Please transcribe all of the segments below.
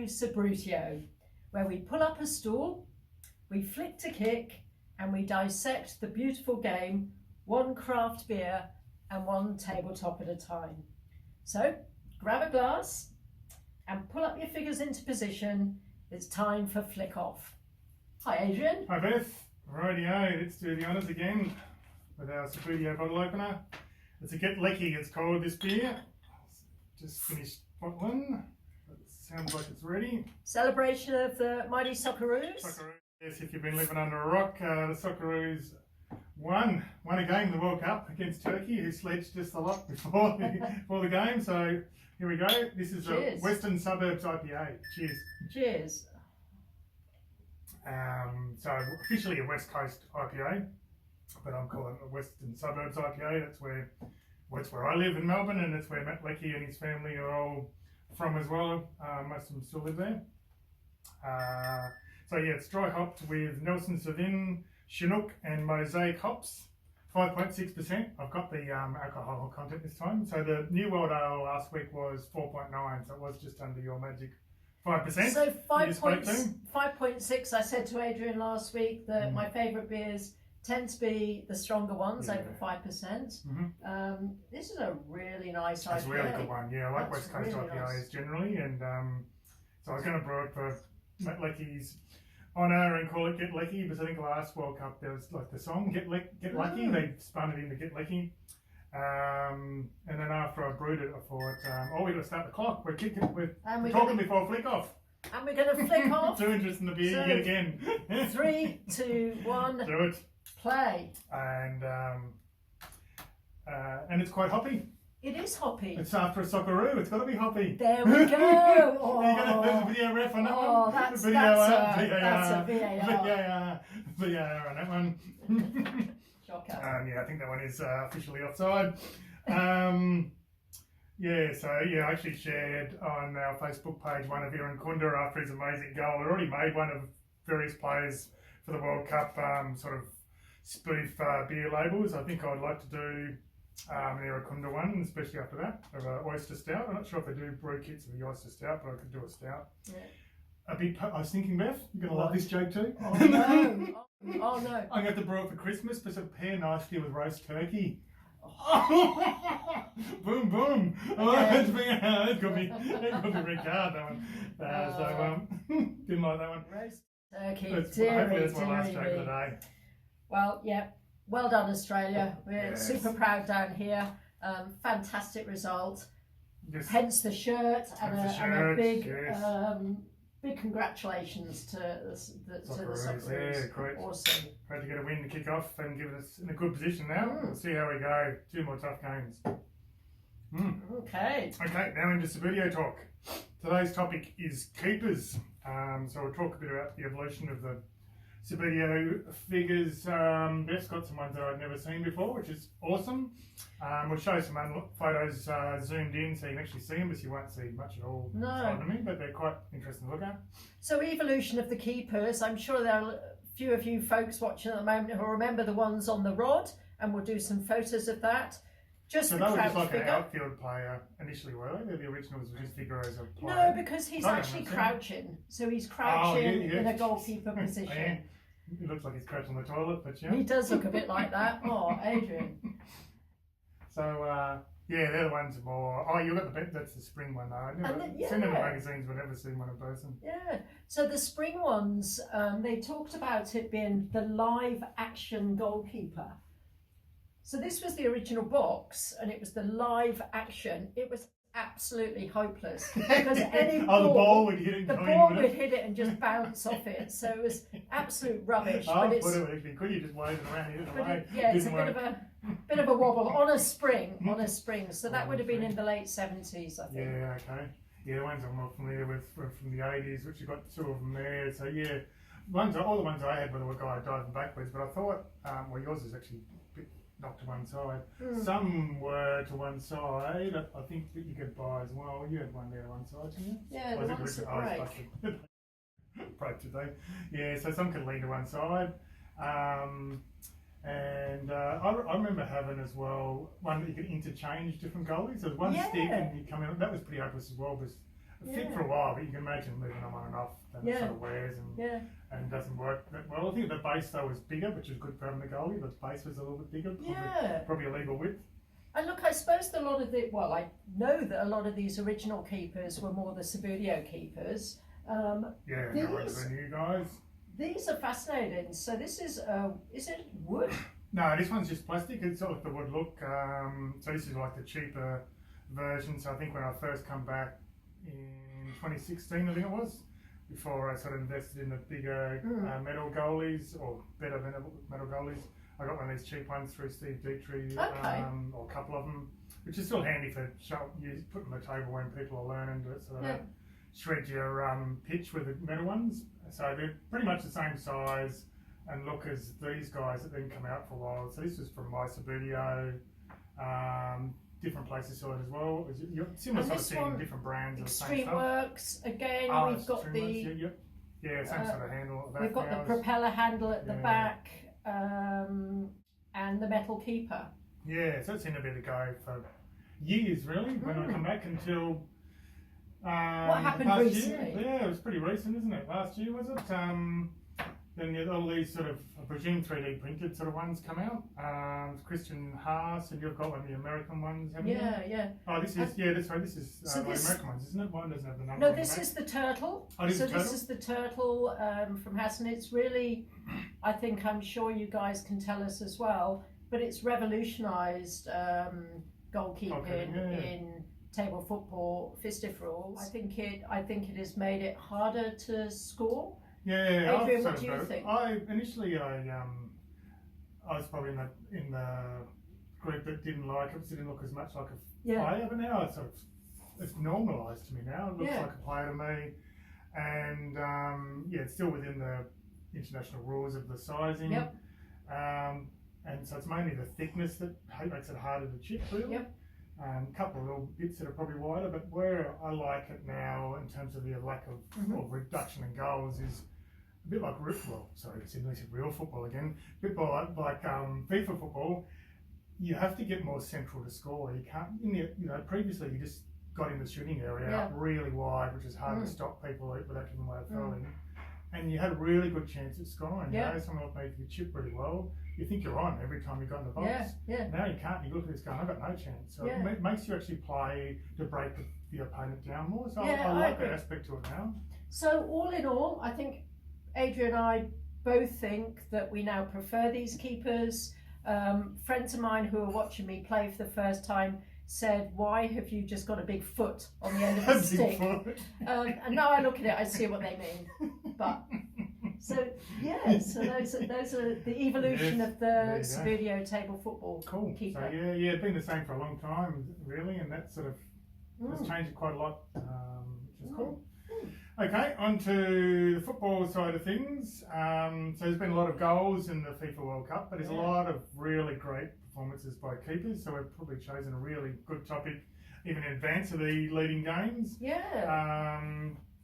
subbuteo, where we pull up a stool, we flick to kick, and we dissect the beautiful game, one craft beer and one tabletop at a time. So grab a glass and pull up your figures into position. It's time for flick off. Hi Adrian. Hi Beth. Rightio, let's do the honours again with our subbuteo bottle opener. It's a Get Leckie, it's called, this beer. Just finished bottling. It sounds like it's ready. Celebration of the mighty Socceroos. Socceroos. Yes, if you've been living under a rock, the Socceroos won a game in the World Cup against Turkey, who sledged just a lot before the game. So here we go. This is Cheers. A Western Suburbs IPA. Cheers. Cheers. So officially a West Coast IPA, but I'm calling it a Western Suburbs IPA. That's where I live in Melbourne, and that's where Matt Leckie and his family are all from as well. Most of them still live there. So yeah, it's dry hopped with Nelson Sauvin, Chinook and Mosaic hops. 5.6%. I've got the alcohol content this time. So the New World Ale last week was 4.9, so it was just under your magic 5%. So 5.6. I said to Adrian last week that my favourite beers tend to be the stronger ones, over 5%. This is a really nice IPA. It's a really good one. Yeah, I like West Coast really IPAs nice. generally, and so I was going to brew it for Matt Leckie's honour and call it Get Leckie, because I think last World Cup there was like the song Get Lucky. They spun it into Get Leckie. And then after I brewed it, I thought, we've got to start the clock. We're talking before flick off. And we're going to flick off. Too interested in the beer yet again. 3, 2, 1. Do it. Play. And it's quite hoppy. It is hoppy. It's after a Socceroo. It's got to be hoppy. There we go. Oh, there's a video ref on that one. Oh, that's a VAR. VAR on that one. Shocker. Yeah, I think that one is officially offside. I actually shared on our Facebook page one of Aaron Kunda after his amazing goal. I already made one of various players for the World Cup sort of spoof beer labels. I think I'd like to do an Irakunda one, especially after that, of an oyster stout. I'm not sure if they do brew kits of the oyster stout, but I could do a stout. Yeah. I was thinking, Beth, you're going to love this joke too. Oh no. Oh no. I'm going to have to brew it for Christmas, but it'll pair nicely with roast turkey. Boom, boom. Okay. That could be red card, that one. Didn't like that one. Roast turkey. Hopefully that's my last joke of the day. Well, yeah. Well done, Australia. We're super proud down here. Fantastic result. Yes. Hence the shirt and a big, big congratulations to the Socceroos. Yeah, great. Awesome. Great to get a win to kick off and give us in a good position now. We'll see how we go. 2 more tough games. Okay. Okay, now into subbuteo talk. Today's topic is keepers. So we'll talk a bit about the evolution of the subbuteo figures. Beth's got some ones that I've never seen before, which is awesome. We'll show some photos zoomed in so you can actually see them, but you won't see much at all in front of me, but they're quite interesting to look at. So evolution of the keepers. I'm sure there are a few of you folks watching at the moment who remember the ones on the rod, and we'll do some photos of that. So they were just like an outfield player initially, were they? They're the originals were just figure as a player. No, because he's actually crouching. So he's crouching in a goalkeeper position. Yeah. He looks like he's crouching on the toilet, but yeah. He does look a bit like that. Oh, Adrian. So, they're the ones more... Oh, you got that's the spring one though. I've never seen them in magazines, but never seen one in person. Yeah. So the spring ones, they talked about it being the live action goalkeeper. So this was the original box, and it was the live action. It was absolutely hopeless because any ball, the ball would hit it and just bounce off it. So it was absolute rubbish. Could you just wave it around, hit it away? It's a bit of a wobble on a spring. So that would have been in the late 70s, I think. Yeah, okay. Yeah, the ones I'm more familiar with were from the 80s, which you got 2 of them there. So yeah, all the ones I had were the guy diving backwards, but I thought, yours is actually knocked to one side. Some were to one side. I think that you could buy as well. You had one there to one side, didn't you? Yeah, the ones that break. Broke today. Yeah, so some could lean to one side. And I remember having as well one that you could interchange different goalies. There was one stick and you come in. That was pretty hopeless as well, because fit for a while, but you can imagine moving them on and off, and it sort of wears and doesn't work that well. I think the base though was bigger, which is good for having the goalie. The base was a little bit bigger, probably a legal width. And look, I suppose that a lot of I know that a lot of these original keepers were more the subbuteo keepers. The new guys. These are fascinating. So this is it wood? No, this one's just plastic. It's sort of the wood look. So this is like the cheaper version. So I think when I first come back in 2016, I think it was, before I sort of invested in the bigger metal goalies, or better metal goalies, I got one of these cheap ones through Steve Dietrich, or a couple of them, which is still handy for putting on the table when people are learning to sort of shred your pitch with the metal ones. So they're pretty much the same size and look as these guys that then come out for a while. So this was from my subbuteo. Different places saw it as well. You're similar sort of thing, different brands of the same stuff. Works again. We've got the same sort of handle. We've got the propeller handle at the back, and the metal keeper. Yeah, so it's been a bit of go for years, really. When I come back until what happened last recently? Year. Yeah, it was pretty recent, isn't it? Last year, was it? Then all these sort of, I presume, 3D printed sort of ones come out. Christian Haas, and you've got one of the American ones, haven't you? Yeah. Oh, this is, that's right, this is the American ones, isn't it? One doesn't have the number. No, this is the turtle. This is the turtle from Haas, and it's really, I'm sure you guys can tell us as well, but it's revolutionised goalkeeping in table football, fistiferals. I think it has made it harder to score. Yeah, Adrian, what do you think? Initially I was probably in the group that didn't like it. It didn't look as much like a player, but now it's normalised to me now. It looks like a player to me, and it's still within the international rules of the sizing. Yep. And so it's mainly the thickness that makes it harder to chip, really. Yep. A couple of little bits that are probably wider, but where I like it now in terms of the lack of reduction in goals is a bit like real football again. A bit like FIFA football. You have to get more central to score. You can't. Previously you just got in the shooting area up really wide, which is hard to stop people without giving away a fouling. And you had a really good chance at scoring. Someone like me could chip pretty well. You think you're on every time you got in the box. Now you can't. You look at this going, I've got no chance. So it makes you actually play to break the opponent down more. So I like that aspect to it now. So all in all, I think Adrian and I both think that we now prefer these keepers. Friends of mine who are watching me play for the first time said, why have you just got a big foot on the end of the stick? And now I look at it, I see what they mean. But so those are the evolution of the subbuteo table football keeper. So it's been the same for a long time, really, and that sort of has changed quite a lot, which is cool. Okay, on to the football side of things. So there's been a lot of goals in the FIFA World Cup, but there's a lot of really great performances by keepers, so we've probably chosen a really good topic even in advance of the leading games.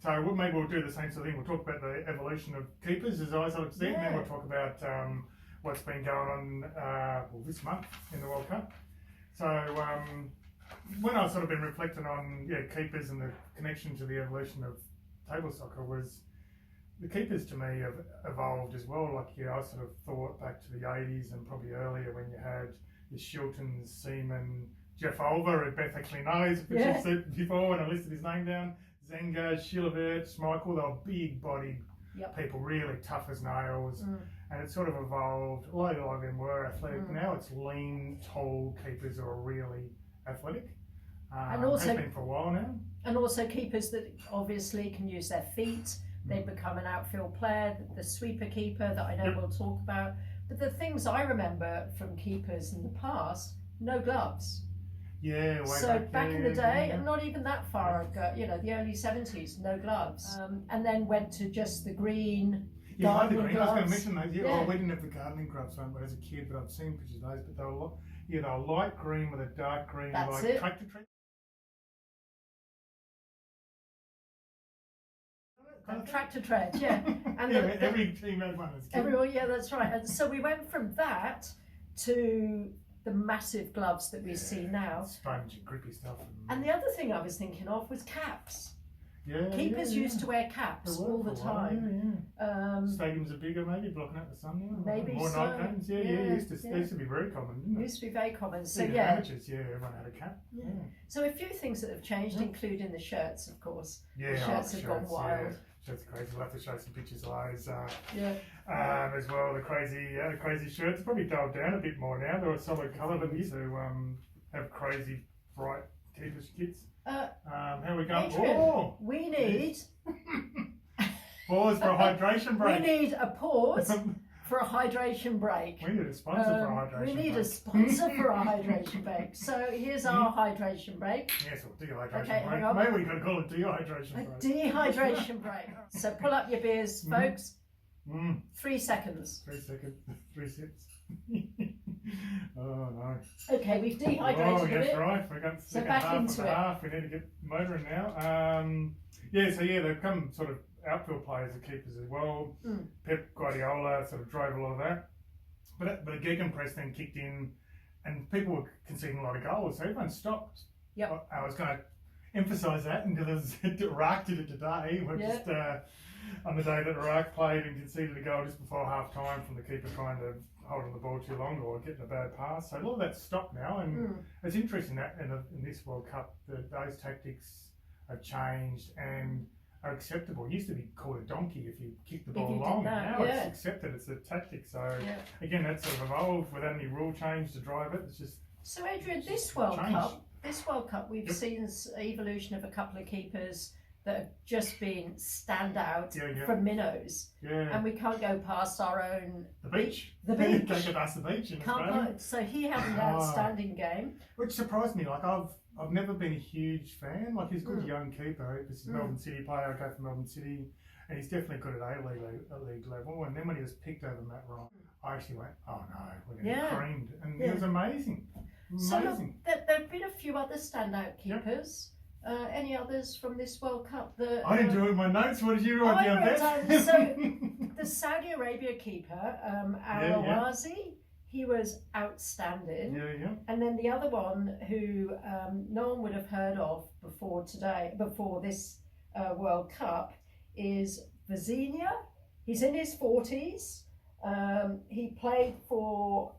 So maybe we'll do the same sort of thing. We'll talk about the evolution of keepers as I sort of see it, and then we'll talk about what's been going on this month in the World Cup. So when I've sort of been reflecting on keepers and the connection to the evolution of table soccer, was the keepers to me have evolved as well. Like I sort of thought back to the 80s and probably earlier when you had the Shilton, Seaman, Jeff Olver, who Beth actually knows before when I listed his name down, Zenga, Shilevert, Schmeichel. They were big-bodied people, really tough as nails, and it sort of evolved. A lot of them were athletic. Now it's lean, tall keepers who are really athletic. And also, has been for a while now. And also keepers that obviously can use their feet. They become an outfield player, the sweeper keeper that I know we'll talk about. But the things I remember from keepers in the past, no gloves. Back in the day, and not even that far ago, the early 70s, no gloves. And then went to just the green gardening gloves. I was going to mention those. We didn't have the gardening gloves as a kid, but I've seen pictures of those. But they were light green with a dark green, tractor tree. Tractor tread, and every team had one. Everyone, that's right. And so we went from that to the massive gloves that we see now. Sponge and grippy stuff. And the other thing I was thinking of was caps. Keepers used to wear caps all the time. Stadiums are bigger, maybe blocking out the sun now. Maybe more so. Night games. They used to be very common, didn't they? Used to be very common. So Even amateurs, everyone had a cap. So a few things that have changed, including the shirts, of course. Yeah, the shirts have gone wild. Shirts are crazy. We'll have to show some pictures of those. As well, the crazy shirts probably dialed down a bit more now. They're a solid colour, but used to have crazy bright keepers kits. How are we going? Adrian, we need pause for a hydration break. We need a pause for a hydration break. We need a sponsor for a hydration break. We need a sponsor for a hydration break. So here's our hydration break. Yes, or dehydration break. Maybe we could call it dehydration break. Dehydration break. So pull up your beers, folks. 3 seconds. 3 seconds. 3 sips. Oh no. Okay, we've dehydrated a bit. Yes, right. We've got so back half into of it. Half. We need to get motoring now. They've come sort of outfield players and keepers as well. Pep Guardiola sort of drove a lot of that. But the gegenpress then kicked in, and people were conceding a lot of goals, so everyone stopped. Yep. I was going to emphasise that because Iraq did it today. We're just on the day that Iraq played and conceded a goal just before half time from the keeper trying to hold on the ball too long or getting a bad pass. So a lot of that's stopped now, and it's interesting that in this World Cup that those tactics have changed and are acceptable. It used to be called a donkey if you kick the ball long. Now it's accepted. It's a tactic. So again, that's sort of evolved without any rule change to drive it. It's just so Adrian, this World Cup, we've seen evolution of a couple of keepers that have just been standout from minnows, and we can't go past our own the beach. Can't go past the beach in Australia. So he had an outstanding game, which surprised me. Like I've never been a huge fan. Like he's a good young keeper. This is Melbourne City player. I go for Melbourne City, and he's definitely good at A-League level. And then when he was picked over Matt Ryan, I actually went, oh no, we're going to get creamed, and it was amazing. So look, there have been a few other standout keepers. Any others from this World Cup? I didn't do it in my notes. What did you write down there? So the Saudi Arabia keeper, Al-Awazi, he was outstanding. And then the other one who no one would have heard of before this World Cup is Vizinha. He's in his 40s. He played for...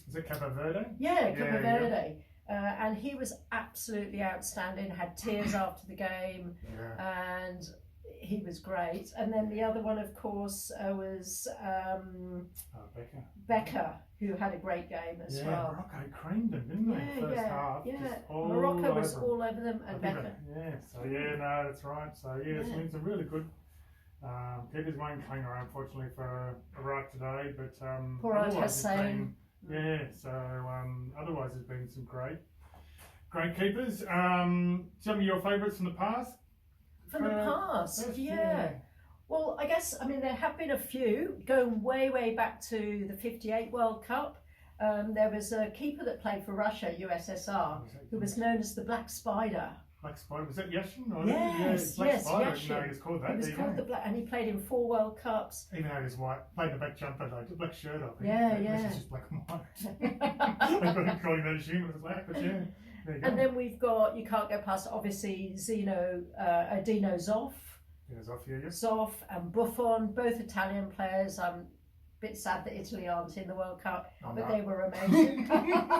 is it Cabo Verde? Yeah, Cabo Verde. And he was absolutely outstanding, had tears after the game, and he was great. And then the other one, of course, was Becker, who had a great game as well. Morocco creamed them, didn't they? First half. Morocco was all over them, and Becker. That's right. So, it's a really good... keepers won't cling around, unfortunately, for Iraq today, but... Poor old Hussein. Otherwise there's been some great keepers. Some of your favourites from the past? From the past, Well, I guess, there have been a few, going way back to the 58 World Cup. There was a keeper that played for Russia, USSR, who was known as the Black Spider. Black Spider, was that Yashin? Yes, Spider, Yashin. He was called that. He was called the Black, and he played in 4 World Cups. Even though he was white, played the back jumper, though, the black shirt off. This is just black and white. I couldn't call him that assume it was black, but there you go. And then we've got, you can't go past, obviously, Dino Zoff. Zoff and Buffon, both Italian players. I'm a bit sad that Italy aren't in the World Cup, they were amazing.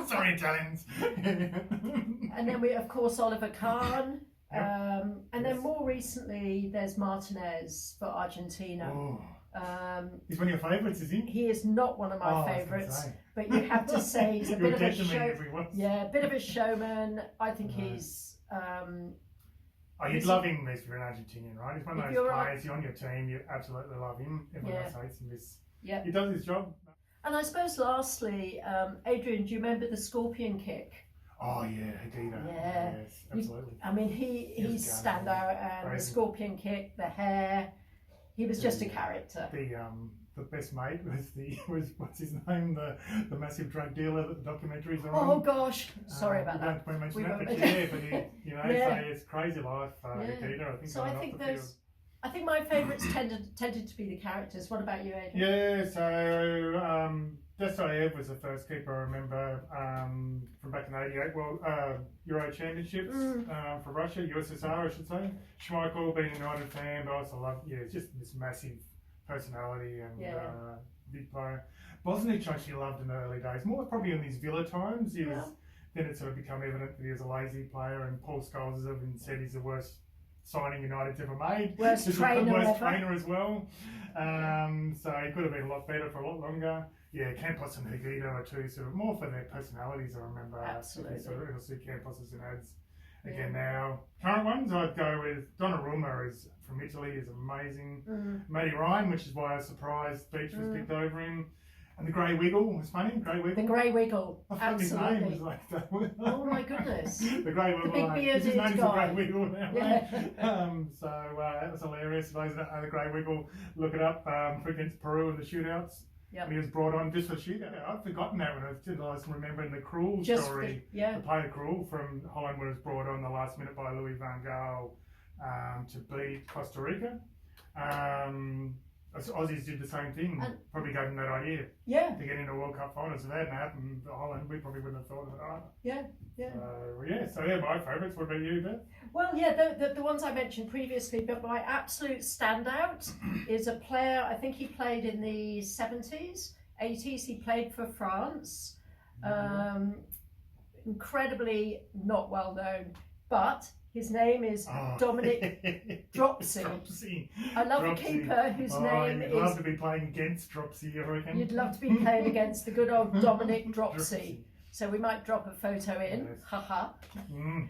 Sorry, Italians. And then we, of course, Oliver Kahn. And then more recently, there's Martinez for Argentina. He's one of your favourites, is he? He is not one of my favourites, but you have to say he's a bit of a bit of a showman. I think he's. You'd love him if you're an Argentinian, right? He's one of those players. You're on your team, you absolutely love him. Everyone else hates him. He does his job. And I suppose, lastly, Adrian, do you remember the scorpion kick? Oh yeah, Hadida. Yes, absolutely. He's standout, and the scorpion kick, the hair. He was just a character. The best mate was what's his name? The massive drug dealer that the documentaries are on. Oh gosh, sorry about that. We don't mention that, but it's crazy life. Hadida, I think my favourites tended to be the characters. What about you, Adrian? So Dropsy was the first keeper I remember from back in the '88 Euro Championships for Russia, USSR, I should say. Schmeichel, being a United fan, but I also love, just this massive personality and big player. Bosnich I actually loved in the early days, more probably in these Villa times. Then it sort of become evident that he was a lazy player, and Paul Scholes has even said he's the worst signing United's ever made. Worst trainer as well. So he could have been a lot better for a lot longer. Yeah, Campos and Higuita are two sort of more for their personalities, I remember. Absolutely. So you'll see Campos as an ads again now. Current ones, I'd go with Donnarumma is from Italy, is amazing. Matty Ryan, which is why I was surprised Beach was picked over him. And the Grey Wiggle was funny. Grey Wiggle. The Grey Wiggle. Absolutely. His name was like that. Oh my goodness. The Grey Wiggle. The big bearded his name's guy. The Grey Wiggle now. Yeah. So that was hilarious. For those that know the Grey Wiggle, look it up against Peru in the shootouts. Yep. He was brought on just for shootout. I'd forgotten that when I was remembering the Krul story. The player Krul from Holland was brought on the last minute by Louis van Gaal to beat Costa Rica. Aussies did the same thing. Probably gave them that idea. To get into World Cup finals. If that hadn't happened to Holland, we probably wouldn't have thought of it either. So my favourites. What about you, Beth? Well, the ones I mentioned previously, but my absolute standout is a player, I think he played in the 70s, 80s, he played for France. Incredibly not well known, but his name is Dominic Dropsy. Dropsy. I love a keeper whose name is... You'd love to be playing against Dropsy, I reckon. You'd love to be playing against the good old Dominic Dropsy. So we might drop a photo in. Haha.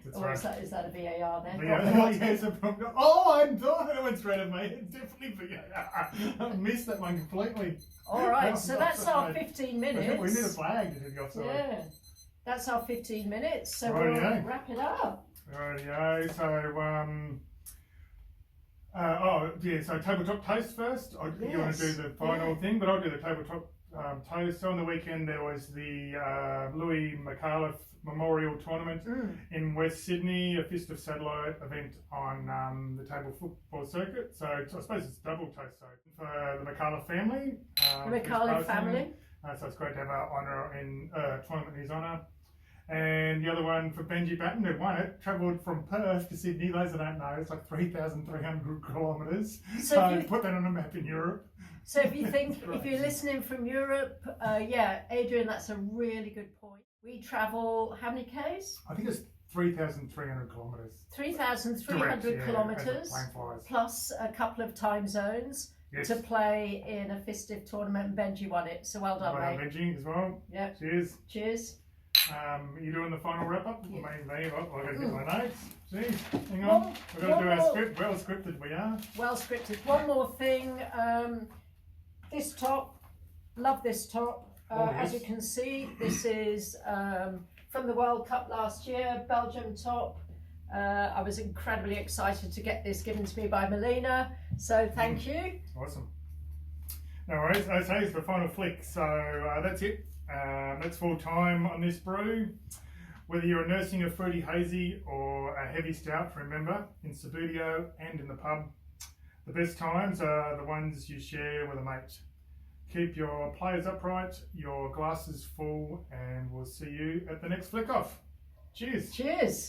That's Or right. is that a VAR then? I'm done. That went straight at me. It's definitely VAR. I missed that one completely. All right, so that's our 15 minutes. We need a flag to do the offside. Yeah, that's our 15 minutes. So Rightio. we'll wrap it up. Rightio. So tabletop toast first. You want to do the final thing, but I'll do the tabletop toast. So on the weekend there was the Louis McAuliffe Memorial Tournament in West Sydney, a Fist of Satellite event on the table football circuit. So I suppose it's double toast for the McAuliffe family. The McAuliffe family. So it's great to have an honour in tournament in his honour. And the other one for Benji Batten, who won it, travelled from Perth to Sydney. Those that don't know, it's like 3,300 kilometres. So put that on a map in Europe. So if you're listening from Europe, Adrian, that's a really good point. We travel, how many Ks? I think it's 3,300 kilometres. 3,300 kilometres, plus a couple of time zones to play in a festive tournament, and Benji won it. So well done, mate. Well done, Benji, as well. Yep. Cheers. Cheers. Are you doing the final wrap up? Yeah. I've got to get my notes. See, hang on. We've got to do our script. Well scripted we are. Well scripted. One more thing. This top, love this top. As you can see, this is from the World Cup last year, Belgium top. I was incredibly excited to get this given to me by Melina. So thank you. Awesome. No worries. Okay, it's the final flick. So that's it. That's full time on this brew. Whether you're nursing a fruity hazy or a heavy stout, remember, in subbuteo and in the pub, the best times are the ones you share with a mate. Keep your players upright, your glasses full, and we'll see you at the next flick off. Cheers. Cheers.